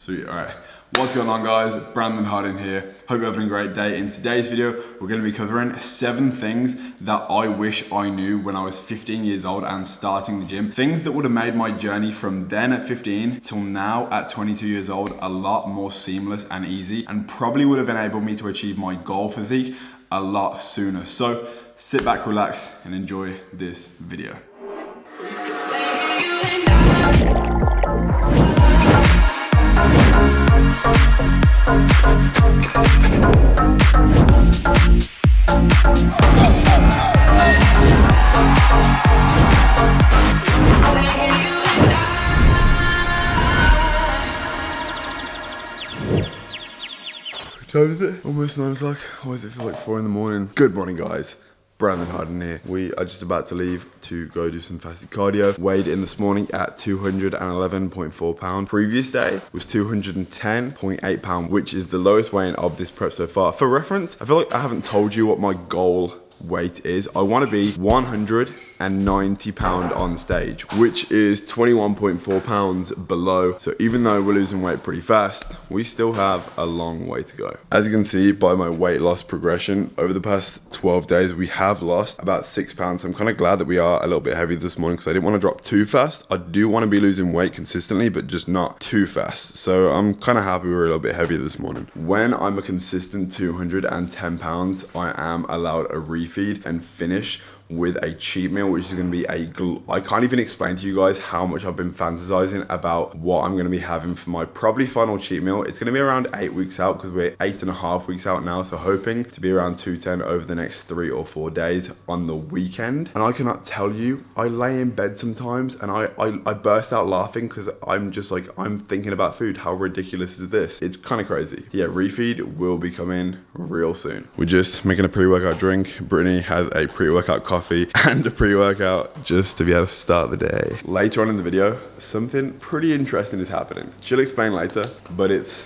Sweet, all right. What's going on, guys? Brandon Harding here. Hope you're having a great day. In today's video, we're gonna be covering 7 things that I wish I knew when I was 15 years old and starting the gym. Things that would have made my journey from then at 15 till now at 22 years old a lot more seamless and easy, and probably would have enabled me to achieve my goal physique a lot sooner. So sit back, relax, and enjoy this video. What time is it? Almost 9 o'clock. Why does it feel like 4 in the morning? Good morning, guys. Brandon Harding here. We are just about to leave to go do some fasted cardio. Weighed in this morning at 211.4 pounds. Previous day was 210.8 pounds, which is the lowest weight of this prep so far. For reference, I feel like I haven't told you what my goal weight is. I want to be 190 pound on stage, which is 21.4 pounds below. So even though we're losing weight pretty fast, we still have a long way to go. As you can see by my weight loss progression over the past 12 days, we have lost about 6 pounds. So I'm kind of glad that we are a little bit heavy this morning because I didn't want to drop too fast. I do want to be losing weight consistently, but just not too fast. So I'm kind of happy we're a little bit heavier this morning. When I'm a consistent 210 pounds, I am allowed a refeed and finish with a cheat meal, which is going to be I can't even explain to you guys how much I've been fantasizing about what I'm going to be having for my probably final cheat meal. It's going to be around 8 weeks out because we're 8.5 weeks out now, so hoping to be around 210 over the next 3 or 4 days on the weekend. And I cannot tell you, I lay in bed sometimes and I burst out laughing because I'm just like, I'm thinking about food. How ridiculous is this? It's kind of crazy. Yeah, refeed will be coming real soon. We're just making a pre-workout drink. Brittany has a pre-workout coffee and a pre-workout just to be able to start the day. Later on in the video, something pretty interesting is happening. She'll explain later, but it's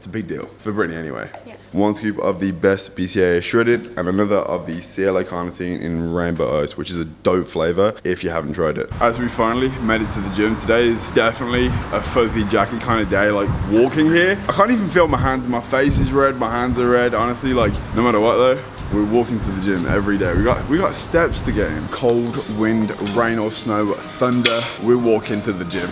a big deal for Brittany anyway. Yeah. 1 scoop of the best BCAA shredded and another of the CLA carnitine in rainbow ice, which is a dope flavor if you haven't tried it. As we finally made it to the gym, today is definitely a fuzzy jacket kind of day. Like walking here, I can't even feel my hands. My face is red, my hands are red. Honestly, like no matter what though, we're walking to the gym every day. We got steps to get in. Cold, wind, rain or snow, thunder, we're walking to the gym.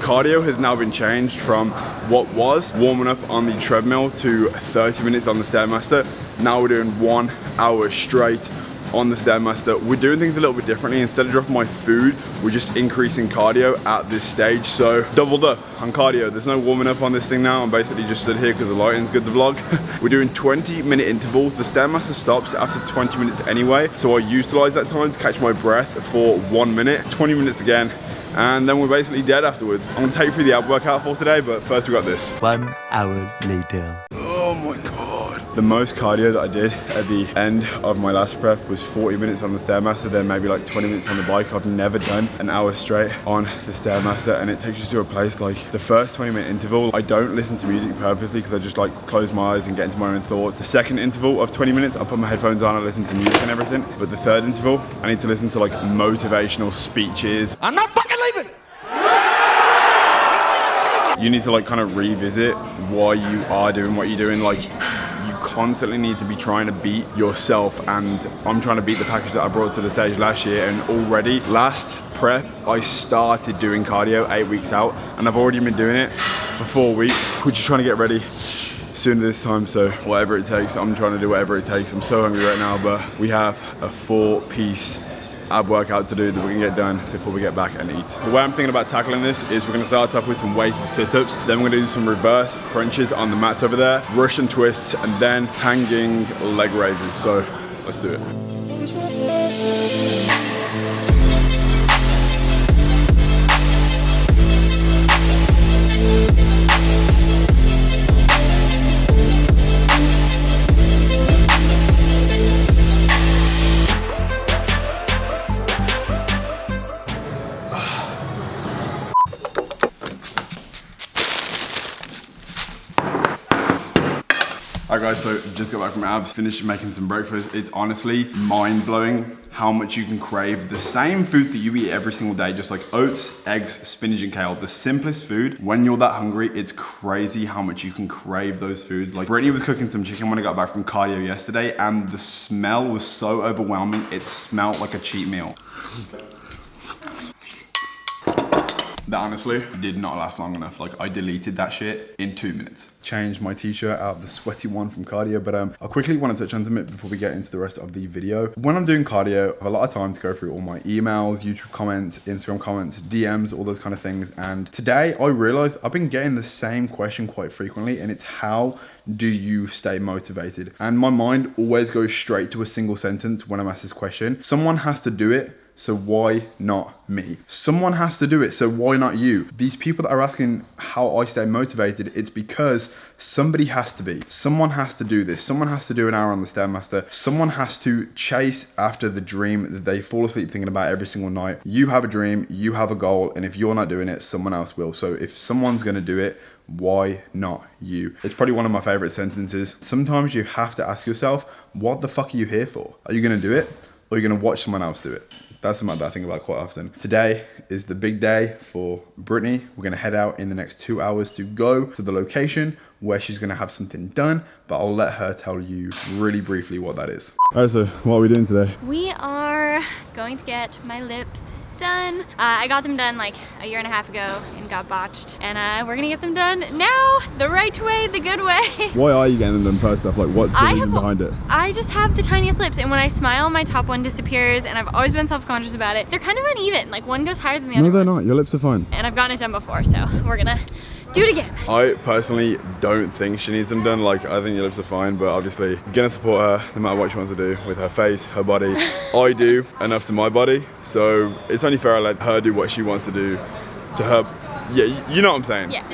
Cardio has now been changed from what was warming up on the treadmill to 30 minutes on the Stairmaster. Now we're doing 1 hour straight on the Stairmaster. We're doing things a little bit differently. Instead of dropping my food, we're just increasing cardio at this stage. So doubled up on cardio. There's no warming up on this thing now. I'm basically just stood here because the lighting's good to vlog. We're doing 20-minute intervals. The Stairmaster stops after 20 minutes anyway. So I utilize that time to catch my breath for 1 minute, 20 minutes again. And then we're basically dead afterwards. I'm gonna take you through the ab workout for today, but first we got this. 1 hour later. Oh my God. The most cardio that I did at the end of my last prep was 40 minutes on the Stairmaster, then maybe like 20 minutes on the bike. I've never done an hour straight on the Stairmaster, and it takes you to a place like the first 20-minute interval. I don't listen to music purposely because I just like close my eyes and get into my own thoughts. The second interval of 20 minutes, I put my headphones on, I listen to music and everything. But the third interval, I need to listen to like motivational speeches. I'm not fucking leaving! You need to like kind of revisit why you are doing what you're doing. Like you constantly need to be trying to beat yourself, and I'm trying to beat the package that I brought to the stage last year. And already last prep I started doing cardio 8 weeks out, and I've already been doing it for 4 weeks. We're just trying to get ready sooner this time, so whatever it takes, I'm trying to do whatever it takes. I'm so hungry right now, but we have a 4-piece ab workout to do that we can get done before we get back and eat. The way I'm thinking about tackling this is we're gonna start off with some weighted sit-ups, then we're gonna do some reverse crunches on the mats over there, Russian twists, and then hanging leg raises. So let's do it. Alright guys, so just got back from abs, finished making some breakfast. It's honestly mind-blowing how much you can crave the same food that you eat every single day, just like oats, eggs, spinach, and kale. The simplest food. When you're that hungry, it's crazy how much you can crave those foods. Like Brittany was cooking some chicken when I got back from cardio yesterday, and the smell was so overwhelming, it smelled like a cheat meal. That honestly did not last long enough. Like I deleted that shit in 2 minutes. Changed my t-shirt out of the sweaty one from cardio, but I quickly want to touch on something before we get into the rest of the video. When I'm doing cardio, I have a lot of time to go through all my emails, YouTube comments, Instagram comments, DMs, all those kind of things. And today I realized I've been getting the same question quite frequently, and it's how do you stay motivated? And my mind always goes straight to a single sentence when I'm asked this question. Someone has to do it, so why not me? Someone has to do it, so why not you? These people that are asking how I stay motivated, it's because somebody has to be. Someone has to do this. Someone has to do an hour on the Stairmaster. Someone has to chase after the dream that they fall asleep thinking about every single night. You have a dream, you have a goal, and if you're not doing it, someone else will. So if someone's gonna do it, why not you? It's probably one of my favorite sentences. Sometimes you have to ask yourself, what the fuck are you here for? Are you gonna do it, or are you gonna watch someone else do it? That's something that I think about quite often. Today is the big day for Brittany. We're gonna head out in the next 2 hours to go to the location where she's gonna have something done, but I'll let her tell you really briefly what that is. All right, so what are we doing today? We are going to get my lips done. I got them done like a year and a half ago and got botched, and we're gonna get them done now the right way, the good way. Why are you getting them done first off? Like what's the reason behind it? I just have the tiniest lips, and when I smile my top one disappears, and I've always been self-conscious about it. They're kind of uneven, like one goes higher than the other. No, they're not. Your lips are fine. And I've gotten it done before, so we're gonna do it again. I personally don't think she needs them done. Like, I think your lips are fine, but obviously gonna support her no matter what she wants to do with her face, her body. I do enough to my body, so it's only fair I let her do what she wants to do to her. Yeah, you know what I'm saying? Yeah.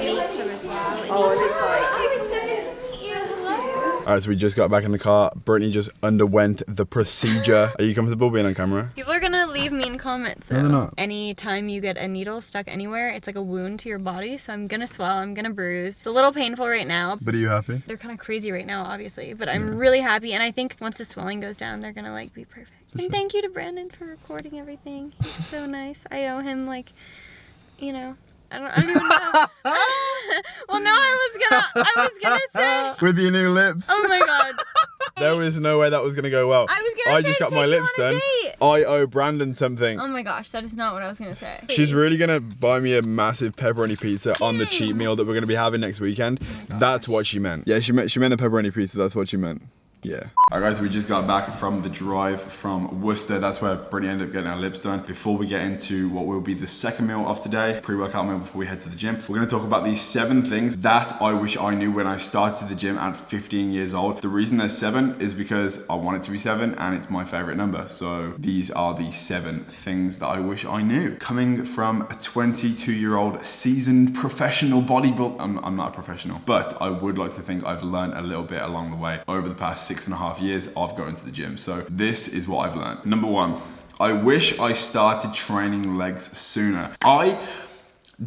Alright, so we just got back in the car. Brittany just underwent the procedure. Are you comfortable being on camera? People are gonna leave mean comments though. No, they're not. Anytime you get a needle stuck anywhere, it's like a wound to your body, so I'm gonna swell, I'm gonna bruise. It's a little painful right now. But are you happy? They're kind of crazy right now, obviously, but I'm really happy, and I think once the swelling goes down, they're gonna like be perfect. And thank you to Brandon for recording everything. He's so nice. I owe him, like, you know, I don't even know. Well, no, I was gonna say. With your new lips. Oh my god. There was no way that was gonna go well. I was gonna say, just got take my you lips on a done. date. I owe Brandon something. Oh my gosh, that is not what I was gonna say. She's really gonna buy me a massive pepperoni pizza on the cheat meal that we're gonna be having next weekend. That's what she meant. Yeah, she meant a pepperoni pizza. That's what she meant. Yeah. Alright guys, we just got back from the drive from Worcester. That's where Brittany ended up getting our lips done. Before we get into what will be the second meal of today, pre-workout meal before we head to the gym, we're gonna talk about these 7 things that I wish I knew when I started the gym at 15 years old. The reason there's 7 is because I want it to be 7 and it's my favorite number. So these are the 7 things that I wish I knew. Coming from a 22-year-old seasoned professional bodybuilder, I'm not a professional, but I would like to think I've learned a little bit along the way over the past 6.5 years of going to the gym. So this is what I've learned. Number 1, I wish I started training legs sooner. I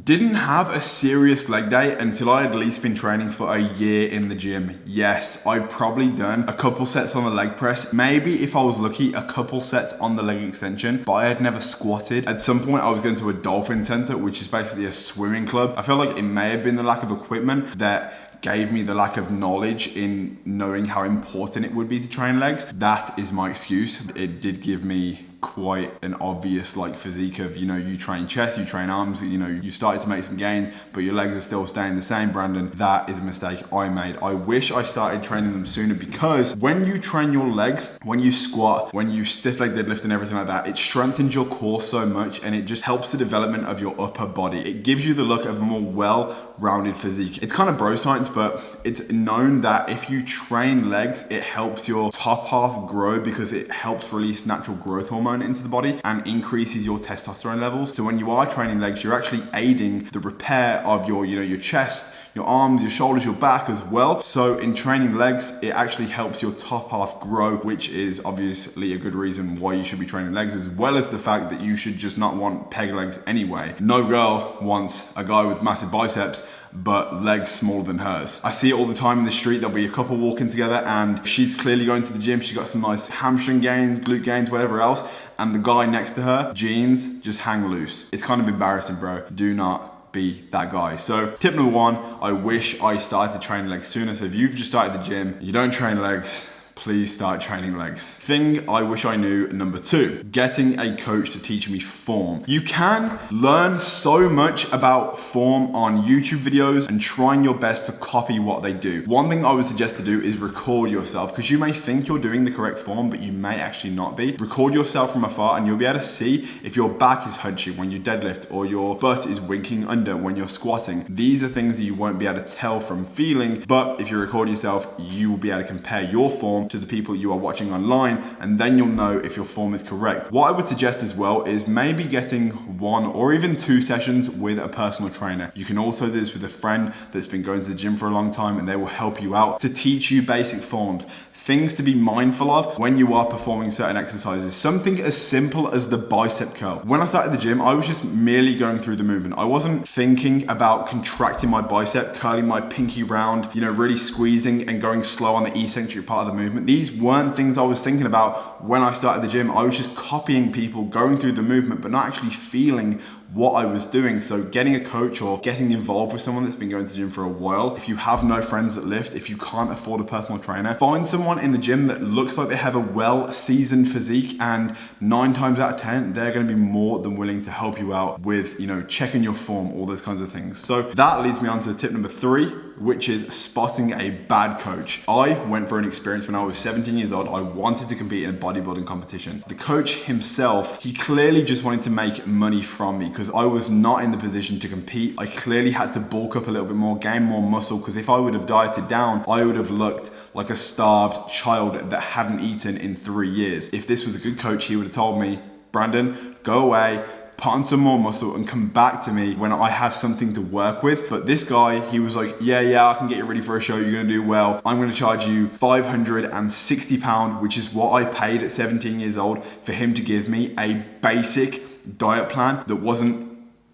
didn't have a serious leg day until I had at least been training for a year in the gym. Yes, I'd probably done a couple sets on the leg press, maybe if I was lucky, a couple sets on the leg extension, but I had never squatted. At some point I was going to a dolphin center, which is basically a swimming club. I feel like it may have been the lack of equipment that gave me the lack of knowledge in knowing how important it would be to train legs. That is my excuse. It did give me quite an obvious like physique of, you know, you train chest, you train arms, you know, you started to make some gains, but your legs are still staying the same, Brandon. That is a mistake I made. I wish I started training them sooner, because when you train your legs, when you squat, when you stiff leg deadlift and everything like that, it strengthens your core so much, and it just helps the development of your upper body. It gives you the look of a more well-rounded physique. It's kind of bro science, but it's known that if you train legs, it helps your top half grow because it helps release natural growth hormone into the body and increases your testosterone levels. So when you are training legs, you're actually aiding the repair of your, you know, your chest, your arms, your shoulders, your back as well. So in training legs, it actually helps your top half grow, which is obviously a good reason why you should be training legs, as well as the fact that you should just not want peg legs anyway. No girl wants a guy with massive biceps but legs smaller than hers. I see it all the time in the street. There'll be a couple walking together and she's clearly going to the gym. She's got some nice hamstring gains, glute gains, whatever else. And the guy next to her, jeans, just hang loose. It's kind of embarrassing, bro. Do not be that guy. So tip number one, I wish I started training legs sooner. So if you've just started the gym, you don't train legs, please start training legs. Thing I wish I knew, number two, getting a coach to teach me form. You can learn so much about form on YouTube videos and trying your best to copy what they do. One thing I would suggest to do is record yourself, because you may think you're doing the correct form, but you may actually not be. Record yourself from afar and you'll be able to see if your back is hunching when you deadlift or your butt is winking under when you're squatting. These are things that you won't be able to tell from feeling, but if you record yourself, you will be able to compare your form to the people you are watching online, and then you'll know if your form is correct. What I would suggest as well is maybe getting 1 or even 2 sessions with a personal trainer. You can also do this with a friend that's been going to the gym for a long time, and they will help you out to teach you basic forms. Things to be mindful of when you are performing certain exercises. Something as simple as the bicep curl. When I started the gym, I was just merely going through the movement. I wasn't thinking about contracting my bicep, curling my pinky round, really squeezing and going slow on the eccentric part of the movement. These weren't things I was thinking about when I started the gym. I was just copying people, going through the movement, but not actually feeling what I was doing. So getting a coach or getting involved with someone that's been going to the gym for a while, if you have no friends that lift, if you can't afford a personal trainer, find someone in the gym that looks like they have a well-seasoned physique, and 9 times out of 10, they're gonna be more than willing to help you out with, checking your form, all those kinds of things. So that leads me on to tip number 3, which is spotting a bad coach. I went for an experience when I was 17 years old. I wanted to compete in a bodybuilding competition. The coach himself, he clearly just wanted to make money from me because I was not in the position to compete. I clearly had to bulk up a little bit more, gain more muscle, because if I would have dieted down, I would have looked like a starved child that hadn't eaten in 3 years. If this was a good coach, he would have told me, Brandon, go away, put on some more muscle and come back to me when I have something to work with. But this guy, he was like, yeah, I can get you ready for a show. You're gonna do well. I'm gonna charge you £560, which is what I paid at 17 years old for him to give me a basic diet plan that wasn't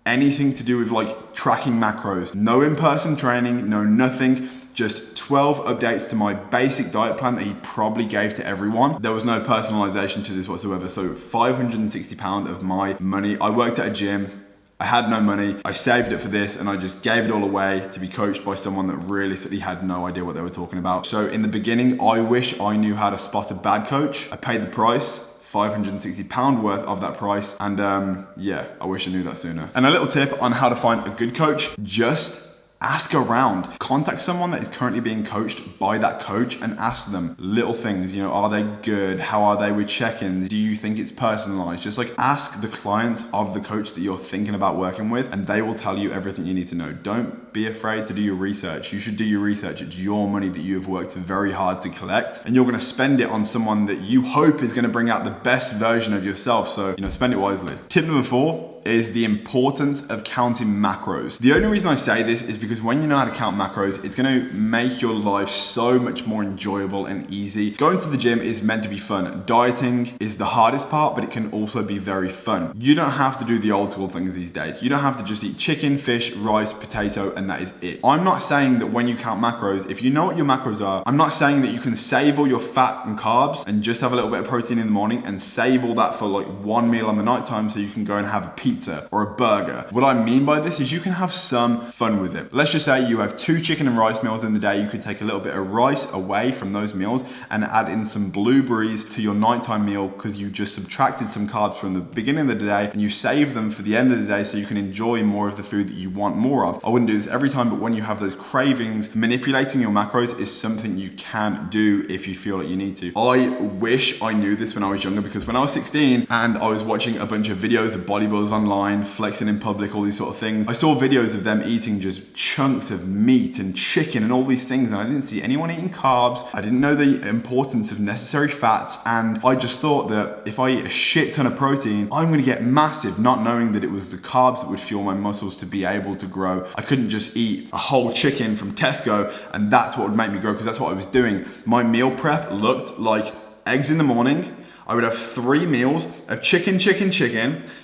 anything to do with like tracking macros. No in-person training, no nothing. Just 12 updates to my basic diet plan that he probably gave to everyone. There was no personalization to this whatsoever. So £560 of my money. I worked at a gym. I had no money. I saved it for this and I just gave it all away to be coached by someone that realistically had no idea what they were talking about. So in the beginning, I wish I knew how to spot a bad coach. I paid the price. £560 worth of that price. And I wish I knew that sooner. And a little tip on how to find a good coach, just ask around. Contact someone that is currently being coached by that coach and ask them little things. Are they good? How are they with check-ins? Do you think it's personalized? Just like ask the clients of the coach that you're thinking about working with, and they will tell you everything you need to know. Don't be afraid to do your research. You should do your research. It's your money that you have worked very hard to collect, and you're going to spend it on someone that you hope is going to bring out the best version of yourself. So, spend it wisely. Tip number 4 is the importance of counting macros. The only reason I say this is because when you know how to count macros, it's going to make your life so much more enjoyable and easy. Going to the gym is meant to be fun. Dieting is the hardest part, but it can also be very fun. You don't have to do the old school things these days. You don't have to just eat chicken, fish, rice, potato, and that is it. I'm not saying that when you count macros, if you know what your macros are, I'm not saying that you can save all your fat and carbs and just have a little bit of protein in the morning and save all that for like one meal on the nighttime so you can go and have a pizza or a burger. What I mean by this is you can have some fun with it. Let's just say you have 2 chicken and rice meals in the day. You could take a little bit of rice away from those meals and add in some blueberries to your nighttime meal because you just subtracted some carbs from the beginning of the day and you save them for the end of the day so you can enjoy more of the food that you want more of. I wouldn't do this every time, but when you have those cravings, manipulating your macros is something you can do if you feel like you need to. I wish I knew this when I was younger, because when I was 16 and I was watching a bunch of videos of bodybuilders online, flexing in public, all these sort of things. I saw videos of them eating just chunks of meat and chicken and all these things, and I didn't see anyone eating carbs. I didn't know the importance of necessary fats, and I just thought that if I eat a shit ton of protein, I'm gonna get massive, not knowing that it was the carbs that would fuel my muscles to be able to grow. I couldn't just eat a whole chicken from Tesco and that's what would make me grow, because that's what I was doing. My meal prep looked like eggs in the morning. I would have 3 meals of chicken,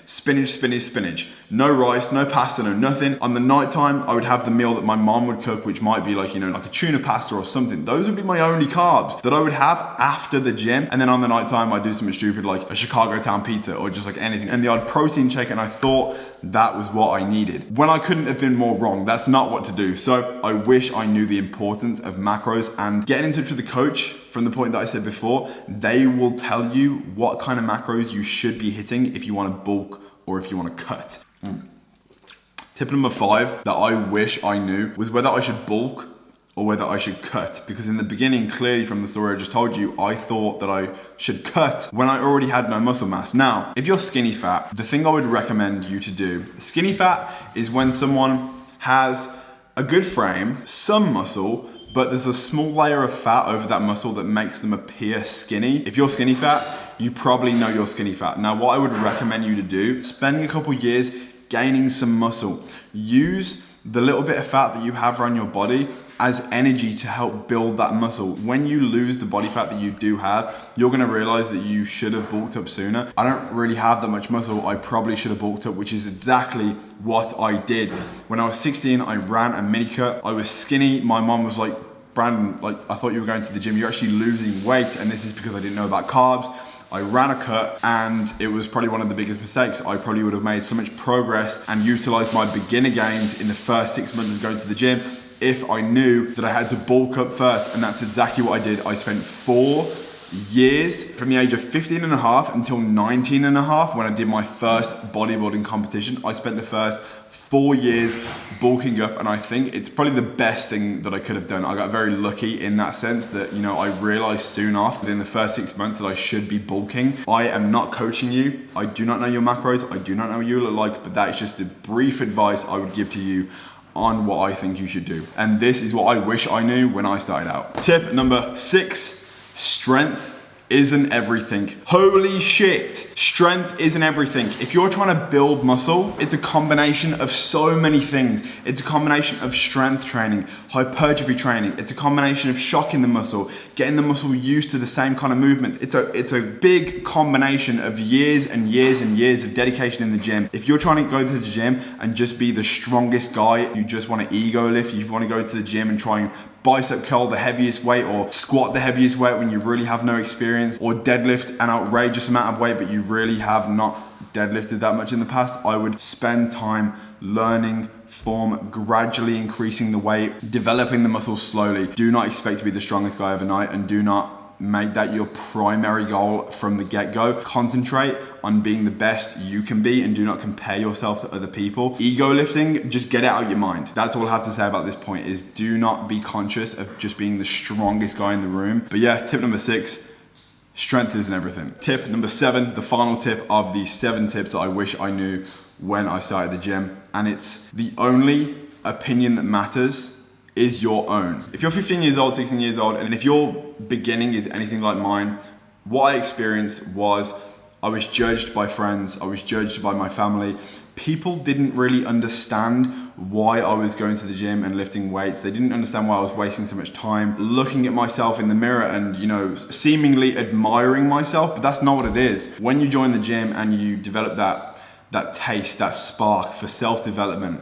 spinach. No rice, no pasta, no nothing. On the night time, I would have the meal that my mom would cook, which might be like, you know, like a tuna pasta or something. Those would be my only carbs that I would have after the gym. And then on the night time, I'd do something stupid like a Chicago Town pizza or just like anything. And the odd protein shake, and I thought that was what I needed. When I couldn't have been more wrong, that's not what to do. So I wish I knew the importance of macros, and getting in touch with the coach from the point that I said before, they will tell you what kind of macros you should be hitting if you want to bulk or if you want to cut. Tip number 5 that I wish I knew was whether I should bulk or whether I should cut. Because in the beginning, clearly from the story I just told you, I thought that I should cut when I already had no muscle mass. Now, if you're skinny fat, the thing I would recommend you to do, skinny fat is when someone has a good frame, some muscle, but there's a small layer of fat over that muscle that makes them appear skinny. If you're skinny fat, you probably know you're skinny fat. Now, what I would recommend you to do, spending a couple years gaining some muscle. Use the little bit of fat that you have around your body as energy to help build that muscle. When you lose the body fat that you do have, you're gonna realize that you should have bulked up sooner. I don't really have that much muscle. I probably should have bulked up, which is exactly what I did. When I was 16, I ran a mini cut. I was skinny. My mom was like, Brandon, like, I thought you were going to the gym. You're actually losing weight. And this is because I didn't know about carbs. I ran a cut, and it was probably one of the biggest mistakes. I probably would have made so much progress and utilized my beginner gains in the first 6 months of going to the gym if I knew that I had to bulk up first. And that's exactly what I did. I spent 4 years from the age of 15 and a half until 19 and a half when I did my first bodybuilding competition. I spent the first 4 years bulking up, and I think it's probably the best thing that I could have done. I got very lucky in that sense that, you know, I realized soon off within the first 6 months that I should be bulking. I am not coaching you. I do not know your macros. I do not know what you look like, but that is just the brief advice I would give to you on what I think you should do. And this is what I wish I knew when I started out. Tip number 6, strength isn't everything. Holy shit. Strength isn't everything. If you're trying to build muscle, it's a combination of so many things. It's a combination of strength training, hypertrophy training. It's a combination of shocking the muscle, getting the muscle used to the same kind of movements. It's a big combination of years and years and years of dedication in the gym. If you're trying to go to the gym and just be the strongest guy, you just want to ego lift, you want to go to the gym and try and bicep curl the heaviest weight or squat the heaviest weight when you really have no experience, or deadlift an outrageous amount of weight but you really have not deadlifted that much in the past, I would spend time learning form, gradually increasing the weight, developing the muscles slowly. Do not expect to be the strongest guy overnight, and do not make that your primary goal from the get-go. Concentrate on being the best you can be and do not compare yourself to other people. Ego lifting, just get it out of your mind. That's all I have to say about this point, is do not be conscious of just being the strongest guy in the room. But yeah, tip number 6, strength isn't everything. Tip number 7, the final tip of the 7 tips that I wish I knew when I started the gym, and it's the only opinion that matters is your own. If you're 15 years old, 16 years old, and if your beginning is anything like mine, what I experienced was I was judged by friends, I was judged by my family. People didn't really understand why I was going to the gym and lifting weights. They didn't understand why I was wasting so much time looking at myself in the mirror and, you know, seemingly admiring myself, but that's not what it is. When you join the gym and you develop that taste, that spark for self-development,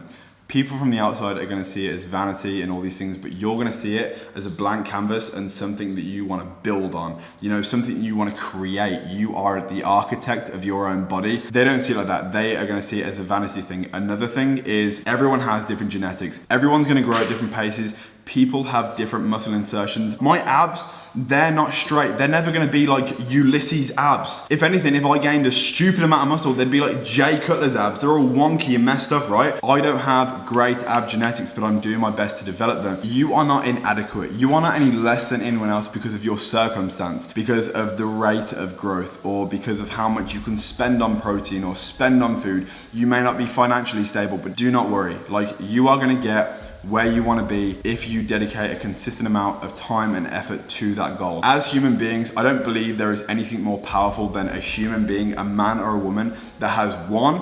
people from the outside are gonna see it as vanity and all these things, but you're gonna see it as a blank canvas and something that you wanna build on. You know, something you wanna create. You are the architect of your own body. They don't see it like that. They are gonna see it as a vanity thing. Another thing is everyone has different genetics. Everyone's gonna grow at different paces. People have different muscle insertions. My abs, they're not straight. They're never gonna be like Ulysses abs. If anything, if I gained a stupid amount of muscle, they'd be like Jay Cutler's abs. They're all wonky and messed up, right? I don't have great ab genetics, but I'm doing my best to develop them. You are not inadequate. You are not any less than anyone else because of your circumstance, because of the rate of growth, or because of how much you can spend on protein or spend on food. You may not be financially stable, but do not worry. Like, you are gonna get where you want to be if you dedicate a consistent amount of time and effort to that goal. As human beings, I don't believe there is anything more powerful than a human being, a man or a woman, that has one,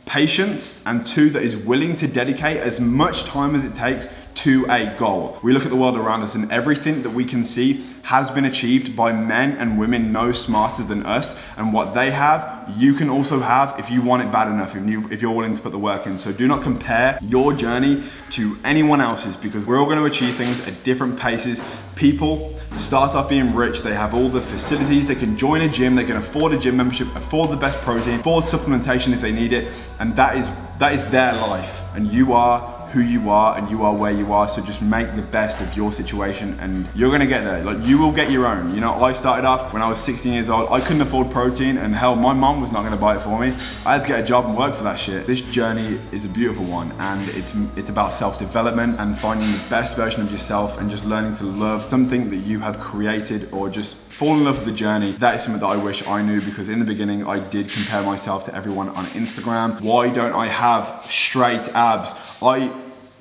patience, and two, that is willing to dedicate as much time as it takes to a goal. We look at the world around us, and everything that we can see has been achieved by men and women no smarter than us, and what they have, you can also have if you want it bad enough, if you're willing to put the work in. So do not compare your journey to anyone else's, because we're all going to achieve things at different paces. People start off being rich, they have all the facilities, they can join a gym, they can afford a gym membership, afford the best protein, afford supplementation if they need it, and that is their life. And you are who you are, and you are where you are. So just make the best of your situation, and you're gonna get there. Like, you will get your own. You know, I started off when I was 16 years old. I couldn't afford protein, and hell, my mom was not gonna buy it for me. I had to get a job and work for that shit. This journey is a beautiful one, and it's about self-development and finding the best version of yourself, and just learning to love something that you have created, or just fall in love with the journey. That is something that I wish I knew, because in the beginning I did compare myself to everyone on Instagram. Why don't I have straight abs? I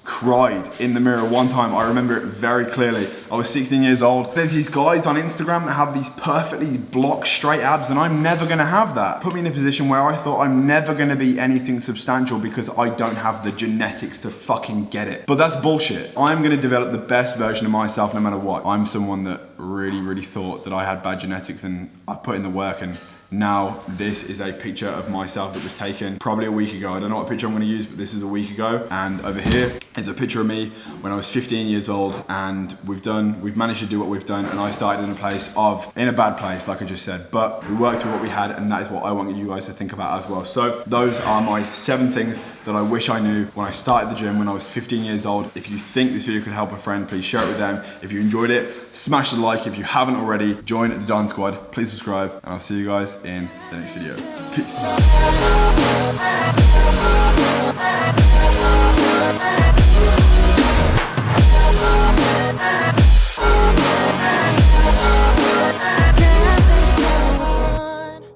cried in the mirror one time. I remember it very clearly. I was 16 years old. There's these guys on Instagram that have these perfectly blocked straight abs, and I'm never gonna have that. Put me in a position where I thought I'm never gonna be anything substantial because I don't have the genetics to fucking get it. But that's bullshit. I'm gonna develop the best version of myself no matter what. I'm someone that really thought that I had bad genetics, and I've put in the work, and now this is a picture of myself that was taken probably a week ago. I don't know what picture I'm gonna use, but this is a week ago. And over here is a picture of me when I was 15 years old, and we've managed to do what we've done, and I started in a bad place, like I just said, but we worked with what we had, and that is what I want you guys to think about as well. So those are my 7 things that I wish I knew when I started the gym when I was 15 years old. If you think this video could help a friend, please share it with them. If you enjoyed it, smash the like. If you haven't already, join the Don Squad. Please subscribe, and I'll see you guys in the next video. Peace.